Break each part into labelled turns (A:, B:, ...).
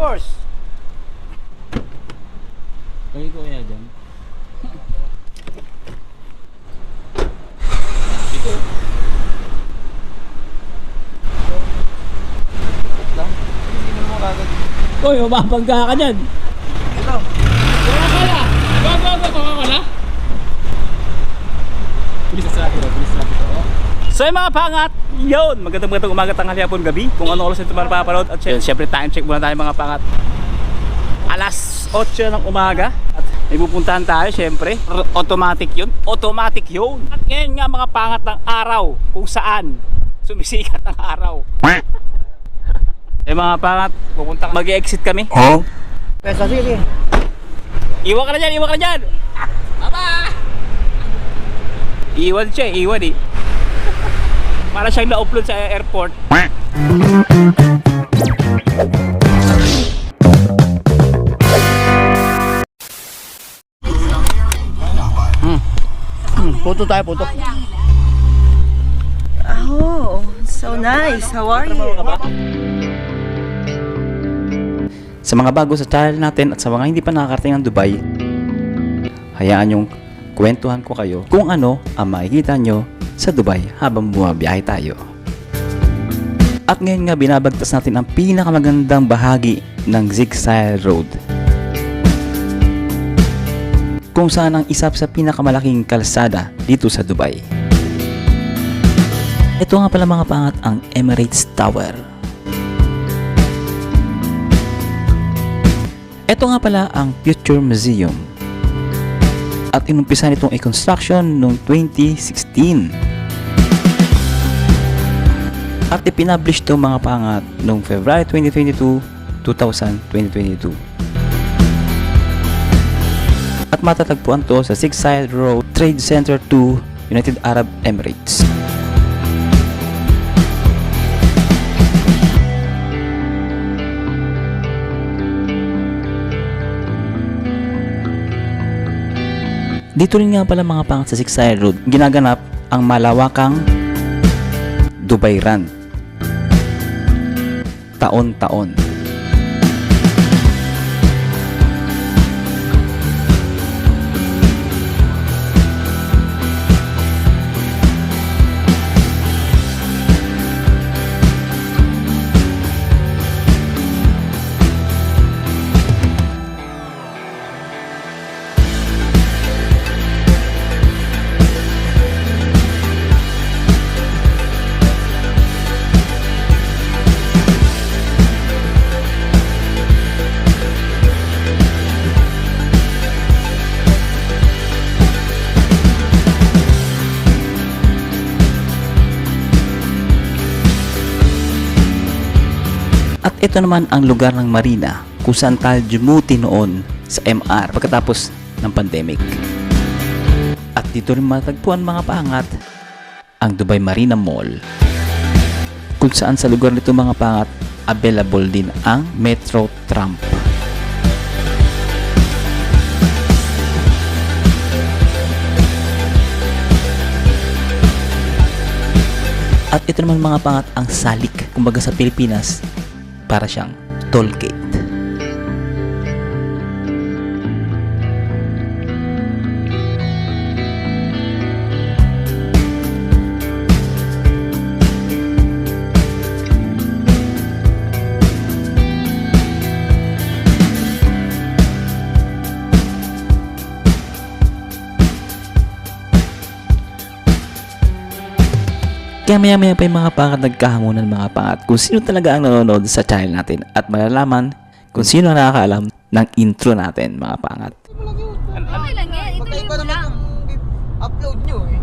A: course.
B: Lagi ko kaya dyan. Ito.
A: Hindi mo kagad.
B: Uy, mababangga ka dyan.
A: Ito.
B: Coca-Cola! Go! Coca-Cola! Bilis na traffic ito. So yung mga pangat, yun! Magandang umaga, tanghali, hapon, gabi. Kung ano oras ito mapapanood. At syempre time check muna tayo mga pangat. Alas 8 ng umaga. At may pupuntahan tayo syempre. Automatic yun. At ngayon nga mga pangat ng araw. Kung saan sumisikat ang araw. Eh mga pangat, pupunta mag-exit kami.
A: Pesa, sige.
B: Iwan ka na dyan! Aba! Iwan siya eh. Para siyang na-upload sa airport.
A: Puto tayo, puto.
C: Oh, so nice. How are you?
B: Sa mga bago sa channel natin at sa mga hindi pa nakakarating ng Dubai, hayaan yung kwentuhan ko kayo kung ano ang makikita nyo sa Dubai habang bumabiyahe tayo. At ngayon nga binabagtas natin ang pinakamagandang bahagi ng Zigzag Road, kung saan ang isa sa pinakamalaking kalsada dito sa Dubai. Ito nga pala mga pangat ang Emirates Tower. Ito nga pala ang Future Museum. At inumpisa nitong i-construction noong 2016. At ipinablish itong mga pangat noong February 2022. At matatagpuan to sa Zigzag Road Trade Center 2, United Arab Emirates. Dito rin nga pala mga pangat sa Zigzag Road ginaganap ang malawakang Dubai Run taon-taon. At ito naman ang lugar ng marina kung saan tayo dumuti noon sa MR pagkatapos ng pandemic. At dito rin matagpuan mga pangat ang Dubai Marina Mall, kung saan sa lugar nito mga pangat available din ang Metro Tram. At ito naman mga pangat ang Salik, kumbaga sa Pilipinas para siyang toll gate. Kaya maya pa yung mga pangat nagkahamunan mga pangat kung sino talaga ang nanonood sa channel natin at malalaman kung sino ang nakakaalam ng intro natin mga pangat.
C: Okay lang yan. Ituloy mo lang.
A: Upload nyo eh.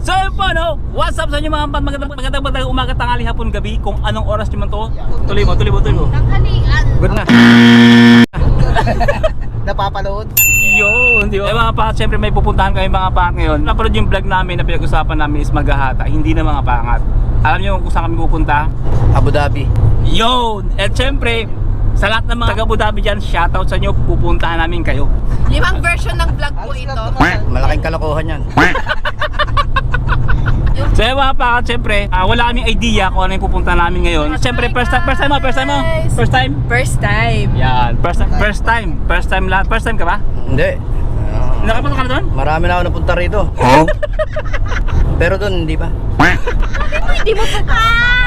B: So yun po no, what's up sa inyo mga magandang umaga, tanghali, hapon, gabi, kung anong oras nyo man to. Tuloy mo.
C: Tanghalian.
B: Good na.
A: Napapalood.
B: Yun, di ba? Eh mga pangat, syempre may pupuntahan kami mga pangat ngayon. Napanood yung vlog namin na pinag-usapan namin is maghahata, hindi na mga pangat. Alam nyo kung saan kami pupunta?
A: Abu Dhabi.
B: Yun! At syempre, sa lahat ng mga taga Abu Dhabi dyan, shoutout sa inyo, pupuntahan namin kayo.
C: 5 version ng vlog po ito.
A: Malaking kalokohan yan.
B: So yung mga pakat, syempre, wala kaming idea kung ano yung pupunta namin ngayon. Syempre, first time mo? First time?
C: First time.
B: Yan, first time lahat. First time ka ba?
A: Hindi.
B: Nakapunta ka na doon?
A: Marami na ako napunta rito. Pero doon, hindi pa.
C: Hindi mo pa.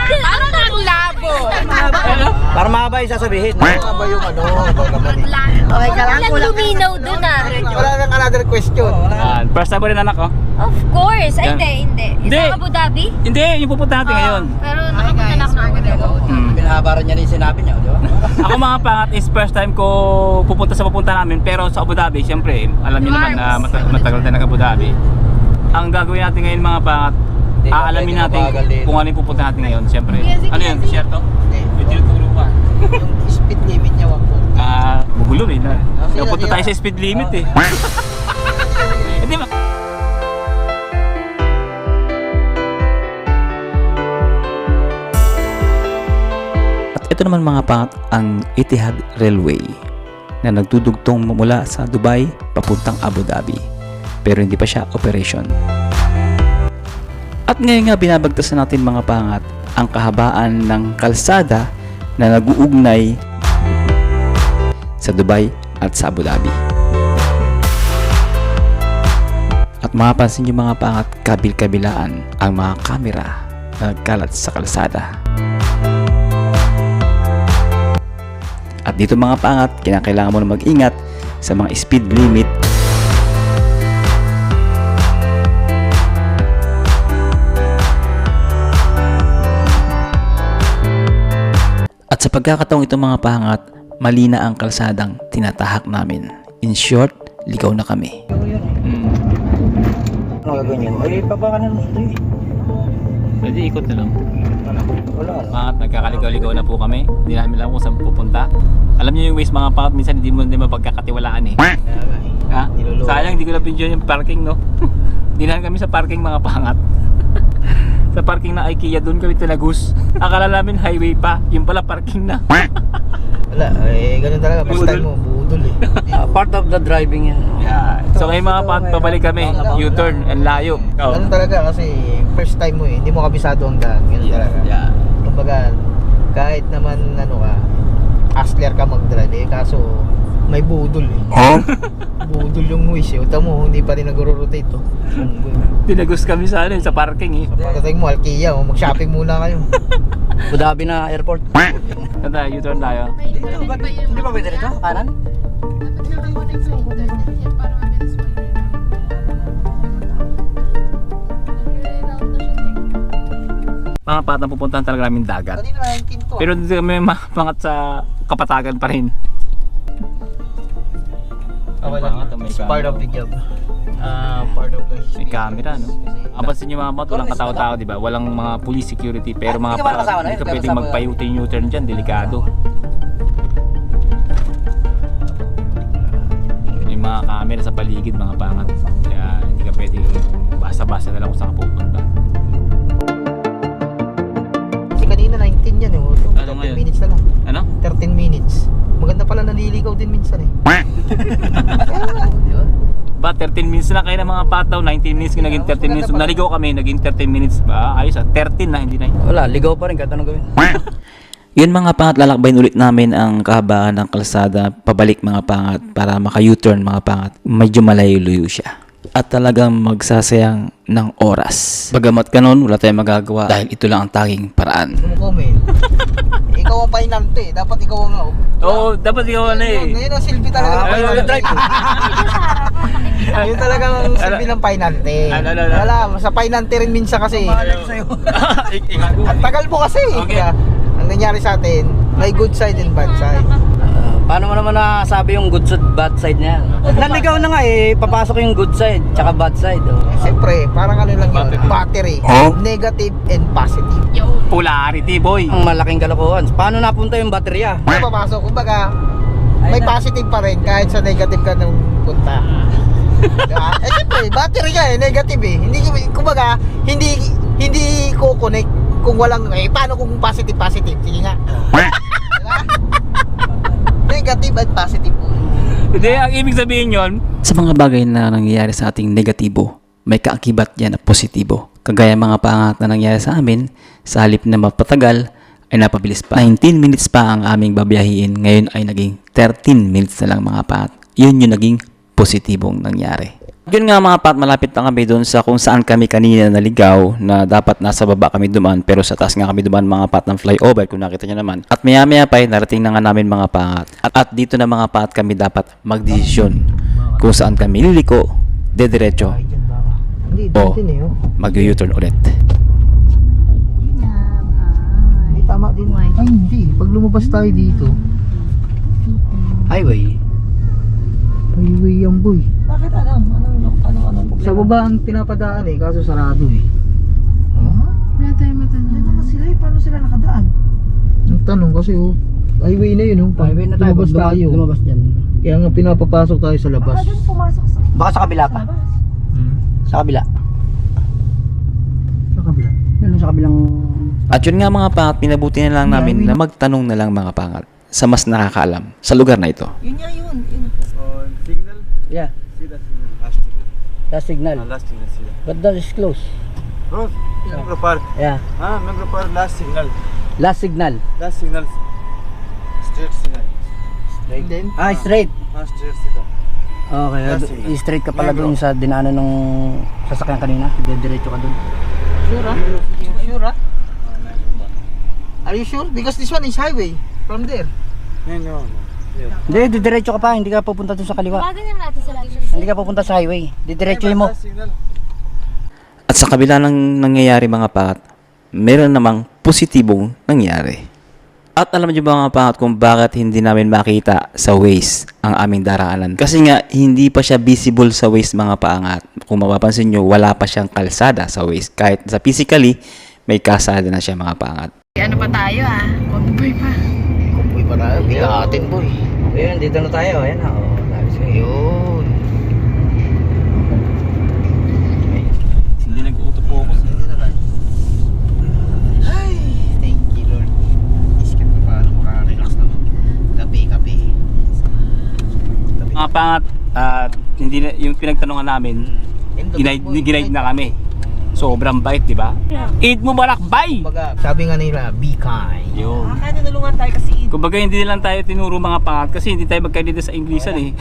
C: Ano ang labo?
B: Ano?
A: Para mahaba yung sasabihin. Mahaba yung ano.
C: Okay ka lang. Walang luminaw dun ah.
A: Wala nang another question.
B: Yan, first time mo rin anak ko?
C: Of course. Ay,
B: Yan.
C: hindi.
B: Hindi.
C: Sa Abu Dhabi?
B: Hindi, yung pupunta natin ngayon.
C: Pero nakapunta na ako ng Abu Dhabi.
A: Pinahabaran niya rin yung sinabi niya, di ba?
B: Ako mga pangat is first time ko pupunta sa pupunta namin. Pero sa Abu Dhabi, syempre, alam niyo naman na matagal din ang Abu Dhabi. Ang gagawin natin ngayon mga pangat, aalamin natin kung ano yung pupunta natin ngayon, syempre. Ano yun, share to? May tinuturo pa.
A: Yung speed limit niya, 140.
B: Bugulo eh. Napunta tayo sa speed limit eh. Hindi ba? At ito naman mga pangat ang Etihad Railway na nagdudugtong mula sa Dubai papuntang Abu Dhabi. Pero hindi pa siya operation. At ngayon nga binabagtasan natin mga pangat ang kahabaan ng kalsada na nag-uugnay sa Dubai at sa Abu Dhabi. At mapapansin nyo mga pangat, kabil-kabilaan ang mga kamera na nagkalat sa kalsada. At dito mga pangat, kinakailangan mo na mag-ingat sa mga speed limit. At sa pagkakataong ito mga pangat, mali na ang kalsadang tinatahak namin. In short, ligaw na kami.
A: Ano gagawin yun? Ay, pabaka na nito eh.
B: Pwede ikot na lang.
A: Wala.
B: Pangat, nagkakaligaw-ligaw na po kami. Hindi namin alam kung saan pupunta. Alam niyo yung ways mga pangat, minsan hindi mo mapagkakatiwalaan eh. Ha? Sayang, hindi ko na pinjoy yung parking, no? Dinahan kami sa parking mga pangat. Sa parking na IKEA, doon kami tinagus. Akala namin highway pa, yung pala parking na.
A: Wala, eh, ganun talaga. First time mo, budol eh. Part of the driving yan.
B: Yeah. So ngayon mga pangat, babalik kami. U-turn, ang layo.
A: Ganun talaga kasi first time mo eh, hindi mo kabisado ang daan. Ganun talaga.
B: Yeah.
A: Kumbaga, kahit naman ano ka, hustler ka mag-drive eh, kaso may budol eh. Budol yung wish eh. Uta mo, hindi pa rin nag-rotate oh.
B: Tinagus kami sa sa parking eh.
A: Pagdating mo, Alkia, oh, mag-shopping muna kayo. Abu Dhabi na airport.
B: Saan tayo? U-turn tayo.
A: Hindi pa pwede rito? Kanan?
B: Mga patang pupuntahan talaga namin dagat.
A: Kanina 19 to.
B: Pero dito kami mapangat sa kapatagan pa rin.
A: Okay lang. It's part of the job. Part of the
B: May camera, no? Kapansin nyo mga mat, walang katao-tao, di ba? Walang mga police security, pero mga pa, hindi ka pwedeng magpa-U-turn dyan, delikado. May mga camera sa paligid, mga pangat. Kaya hindi ka pwedeng basa-basa na lang kung saan ka pupunta.
A: Kasi kanina 19 yan eh.
B: Ano
A: 13
B: ngayon?
A: minutes na lang.
B: Ano?
A: 13 minutes. Maganda pala naliligaw din minsan eh.
B: Ba, 13 minutes na kayo ng mga pataw, 19 minutes naging 13 minutes. Naligaw kami, naging 13 minutes ba? Ayos 13 na, hindi na.
A: Wala, ligaw pa rin kahit anong gawin.
B: Yun mga pangat, lalakbayin ulit namin ang kahabaan ng kalsada pabalik mga pangat para maka-U-turn mga pangat. Medyo malayo-luyo siya. At talagang magsasayang ng oras. Bagamat kanon, wala tayong magagawa dahil ito lang ang tanging paraan.
A: Comment. Ikaw ang painante, dapat ikaw ang
B: Oo, dapat ikaw ano eh.
A: Ngayon ang silbi talaga ng painante. Yun talaga ang silbi ng painante. Wala, sa painante rin minsan kasi. Ang tagal mo kasi.
B: Okay.
A: Kaya, ang nangyari sa atin, may good side and bad side.
D: Paano mo naman nasabi yung good side, bad side niya? Naligaw na nga eh, papasok yung good side, tsaka bad side. Oh.
A: Siyempre, parang ano lang yun, battery. Negative and positive.
B: Polarity boy.
D: Ang malaking kalokohan. Paano napunta yung baterya?
A: May papasok, kumbaga, may positive pa rin kahit sa negative ka nung punta. Diba? Eh siyempre, battery ka eh, negative eh. Hindi, kumbaga, hindi ko connect kung walang, paano kung positive? Sige nga. Diba? Negative at positive po.
B: Hindi, ang ibig sabihin yon, sa mga bagay na nangyayari sa ating negatibo, may kaakibat yan na positibo. Kagaya mga paangat na nangyari sa amin, sa halip na mapatagal, ay napabilis pa. 19 minutes pa ang aming babiyahiin, ngayon ay naging 13 minutes na lang mga paangat. Yun yung naging positibong nangyari. Yun nga mga pat, malapit na kami doon sa kung saan kami kanina naligaw na dapat nasa baba kami dumaan pero sa taas nga kami dumaan mga pat ng flyover kung nakita nyo naman. At maya maya pa narating na nga namin mga pat. At dito na mga pat kami dapat magdesisyon kung saan kami liliko, dediretso
A: Hindi,
B: o
A: din eh.
B: mag-U-turn ulit.
A: Hindi, tama din. Ay, hindi. Pag lumabas tayo dito,
D: Highway.
A: highway yan boy.
C: Bakit ano? Ano?
A: Sa baba ang pinapadaan eh, kaso sarado eh.
C: Wala tayo matanong. Ano naman sila eh? Paano sila nakadaan?
A: Ang tanong kasi oh, highway na yun oh.
D: Highway na tayo.
A: Lumabas tayo.
D: Lumabas dyan.
A: Kaya nga pinapapasok tayo sa labas.
C: Baka doon pumasok sa
D: Baka sa kabila pa.
C: labas.
D: Sa kabila.
A: Sa kabila.
D: Yun, sa kabilang...
B: At yun nga mga pangat, pinabuti na lang namin na magtanong na lang mga pangat sa mas nakakaalam sa lugar na ito.
C: Yun nga yun.
E: Signal?
D: Yeah.
E: See the signal. Last signal.
D: Last signal.
E: Last signal. See that.
D: But that is close.
E: Oh, Megro Park.
D: Yeah.
E: Megro Park. Last signal.
D: Last signal.
E: Last signal. Straight signal.
A: And then,
D: Straight.
E: Straight signal.
D: Okay.
E: Last signal.
D: Straight ka pala
E: Negro.
D: dun sa dinaanan ng sasakyan kanina. Diretso ka dun.
A: sure ah? Sure ah? Are you sure? Because this one is highway. From there.
E: No. Yeah.
D: Hindi, diretso ka pa. Hindi ka pupunta dun sa kaliwa.
C: Tawagan na natin sila.
D: Hindi ka pupunta sa highway. Didiretso mo.
E: Last signal.
B: At sa kabila ng nangyayari mga pangat, meron namang positibong nangyari. At alam niyo ba mga pangat kung bakit hindi namin makita sa Waze ang aming daraanan? Kasi nga hindi pa siya visible sa Waze mga paangat. Kung mapapansin nyo, wala pa siyang kalsada sa Waze. Kahit sa physically, may kalsada na siya mga paangat.
C: Ano pa tayo ah? Convoy pa.
A: Kumpoy pa tayo. Bigatin boy.
D: Ayun, dito na tayo. Ayan na.
A: Ayun.
B: Hindi nag-auto-focus.
A: Ay, thank you Lord. Isip ko paano maka-relax naman. Kape.
B: Mga pangat, hindi na, yung pinagtanungan namin, ginaid na kami. Sobrang bait, di ba? Eid mo balakbay!
A: Kumbaga, sabi nga nila, be kind.
B: Yun.
C: Kaya tinulungan tayo kasi
B: Kumbaga hindi lang tayo tinuro mga pangat kasi hindi tayo magkaedita sa Inglesan eh.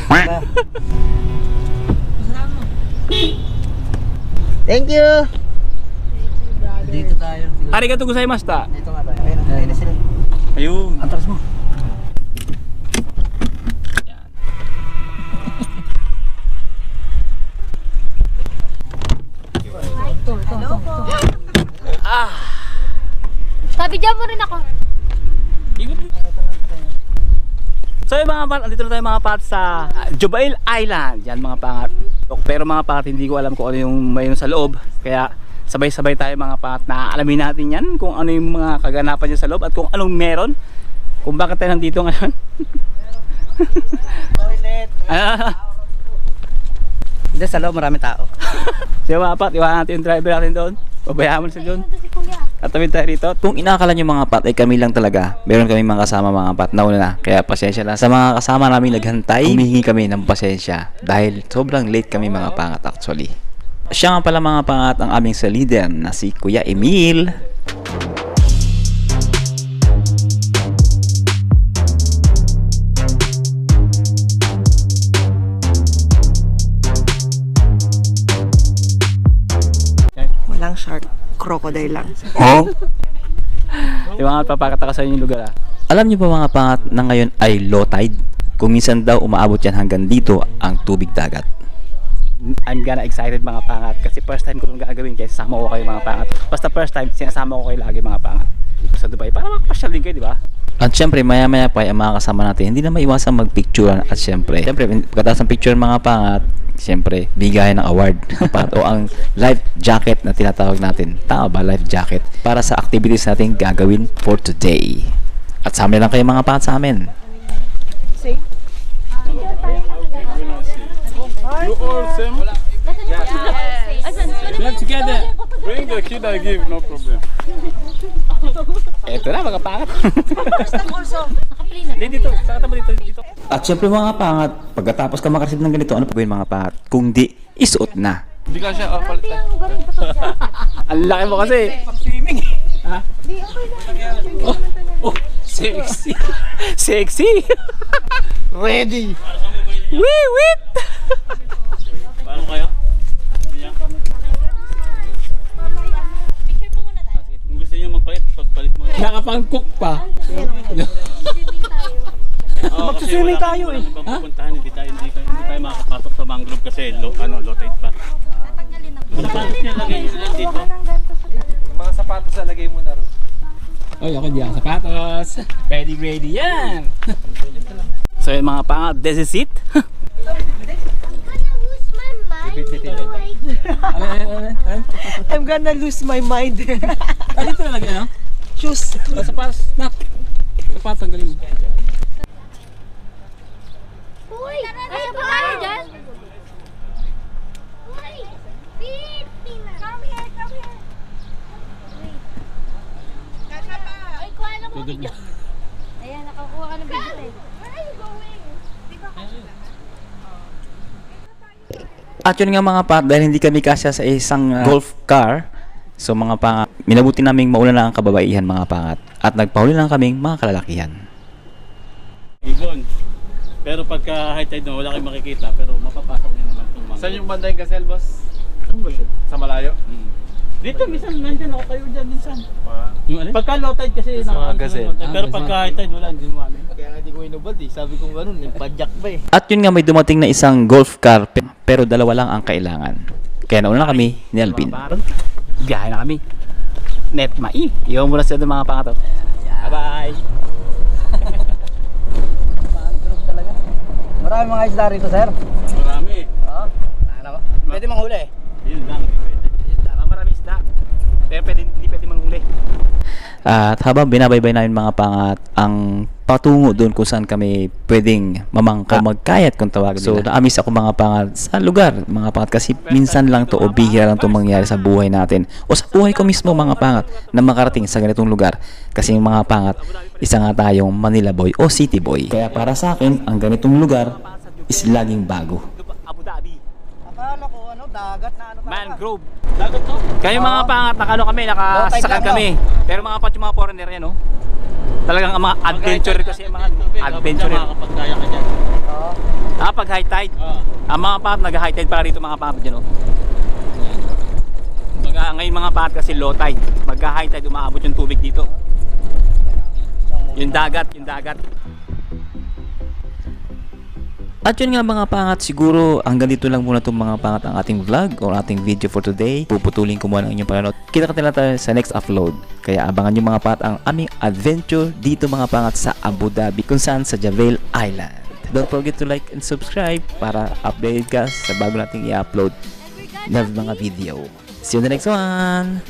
A: Thank you.
D: Dito tayo.
B: Arigato gozaimashita.
A: Dito nga tayo. Ayun na sila.
B: Ayun.
D: Atras mo.
C: Sabi dyan mo rin ako.
B: So yung mga pangat, andito na tayo mga pangat sa Jubail Island. Yan mga pangat. Pero mga pangat, hindi ko alam kung ano yung mayroon sa loob. Kaya sabay-sabay tayo mga pangat na alamin natin yan kung ano yung mga kaganapan dyan sa loob at kung anong meron. Kung bakit tayo nandito ngayon.
D: Hindi, sa loob marami tao.
B: So mga pat, iwanan natin yung driver natin doon. Pabayaan mo na siya doon.
C: Nandun si Kuya.
B: At tawid tayo rito. Kung inakala nyo mga pat ay kami lang talaga, meron kami mga kasama mga pat. Nauna na, kaya pasensya lang. Sa mga kasama namin naghantay, humihingi kami ng pasensya dahil sobrang late kami mga pangat actually. Siya nga pala mga pangat ang aming sa leader na si Kuya Emil.
C: Walang shark. Crocodile lang.
B: Oh? Yung mga papakita ka sa inyo yung lugar ah. Alam niyo ba mga pangat na ngayon ay low tide? Kung minsan daw umaabot yan hanggang dito ang tubig dagat. I'm gonna excited mga pangat kasi first time ko itong gagawin kaya sasama ko kayo mga pangat. Basta first time sinasama ko kayo lagi mga pangat dito sa Dubai para makapasyal din kayo, di ba? At syempre maya maya pa ang mga kasama natin hindi na maiwasan magpicturean at syempre pagkatapos ng picture mga pangat syempre bigayan ng award o ang life jacket na tinatawag natin. Tama ba life jacket? Para sa activities natin gagawin for today. At sama lang kayo mga pangat sa amin.
C: Same.
E: You all same? Yeah, together. Bring the kid I give, no problem.
B: Eto na mga pangat.
C: Nakaplay na.
B: Dito, sakata mo dito. At syempre mga pangat, pagkatapos ka makareceive ng ganito, ano pa ba yung mga pangat? Kung di, isuot na.
E: Hindi ka siya, palit tayo.
B: Ang laki mo kasi.
D: Pag-swimming.
B: Ha? Oh, sexy. Sexy.
A: Ready!
B: Wee wit.
E: Paano kaya? Kung gusto niyo magpalit, pagpalit mo.
B: Nakapang-cook pa.
D: Mag-swimming tayo eh.
E: Ibang pupuntahan, hindi tayo makakapasok sa mangrove kasi low tide pa. Sapatos niya, lagay niyo lang dito.
F: Mga sapatos na lagay mo na rin.
B: Oy, ako diyan sapatos. Ready yan. So yung mga pangat, this is it.
A: I'm gonna lose my mind.
B: Ano ito nalagay, no?
A: Shoes.
B: Sapatos, nak. Sapatos, ang galing mo.
C: Uy! Nasa pa tayo dyan? Uy! Pilipina! Come here! Come here! Wait. Kasa pa! Ay, kuha na mo video. Ayan, nakakuha ka ng video eh. Where are you going? Di ba kasi
B: At yun nga mga pat, dahil hindi kami kasya sa isang golf car, so mga pangat, minabuti naming mauna na ang kababaihan mga pangat, at nagpahuli lang kaming mga kalalakihan.
E: Ibon. Pero pagka high tide na wala kayong makikita, pero mapapasok niyo naman itong mangrove.
F: Saan yung banda yung gasel, boss? Sa malayo?
E: Dito, minsan nandyan ako kayo dyan minsan.
B: Yung alin?
E: Pagka low tide kasi
F: Sa mga gazelle.
E: pero pagka high tide wala, hindi mo amin.
A: Kaya nga di ko inubad eh. Sabi ko ganun, may padyak ba eh.
B: At yun nga may dumating na isang golf car, pero dalawa lang ang kailangan. Kaya nauna na kami ni Alvin. Biyahe na kami. Net mai. Iwan muna sila ng mga pangato. Bye-bye.
D: Maraming mga isda rito, sir.
E: Marami.
D: Oo. Pwede manghuli eh.
E: Yun lang, hindi pwede.
B: Marami isda. Pero hindi pwede manghuli. At habang binabaybay namin mga pangat ang patungo doon kung saan kami pwedeng mamangka o magkayat kung tawagin nila. So naamis ako mga pangat sa lugar mga pangat kasi minsan lang to o bihira lang to mangyari sa buhay natin o sa buhay ko mismo mga pangat na makarating sa ganitong lugar kasi yung mga pangat isa nga tayong Manila boy o city boy. Kaya para sa akin ang ganitong lugar is laging bago. Abu Dhabi.
D: Akala ko dagat na ano
B: Mangrove. Dagat to. Kaya mga pangat nakano kami, nakasakad kami. Pero mga pat yung mga foreigner yan, no? Talagang ang mga adventure kasi yung mga adventure.
E: Makakapagkaya ka dyan.
D: Oo.
B: Pag high tide. Ang mga pangat nag-high tide para rito mga pangat dyan, no? Ngayon mga pangat kasi low tide. Mag-high tide umaabot yung tubig dito. Yung dagat. At yun nga mga pangat, siguro hanggang dito lang muna itong mga pangat ang ating vlog o ating video for today. Puputulin ko muna ang inyong panonood. Kita-kita tayo sa next upload. Kaya abangan nyo mga pangat ang aming adventure dito mga pangat sa Abu Dhabi kung saan sa Jebel Island. Don't forget to like and subscribe para update ka sa bago nating i-upload na mga video. See you in the next one!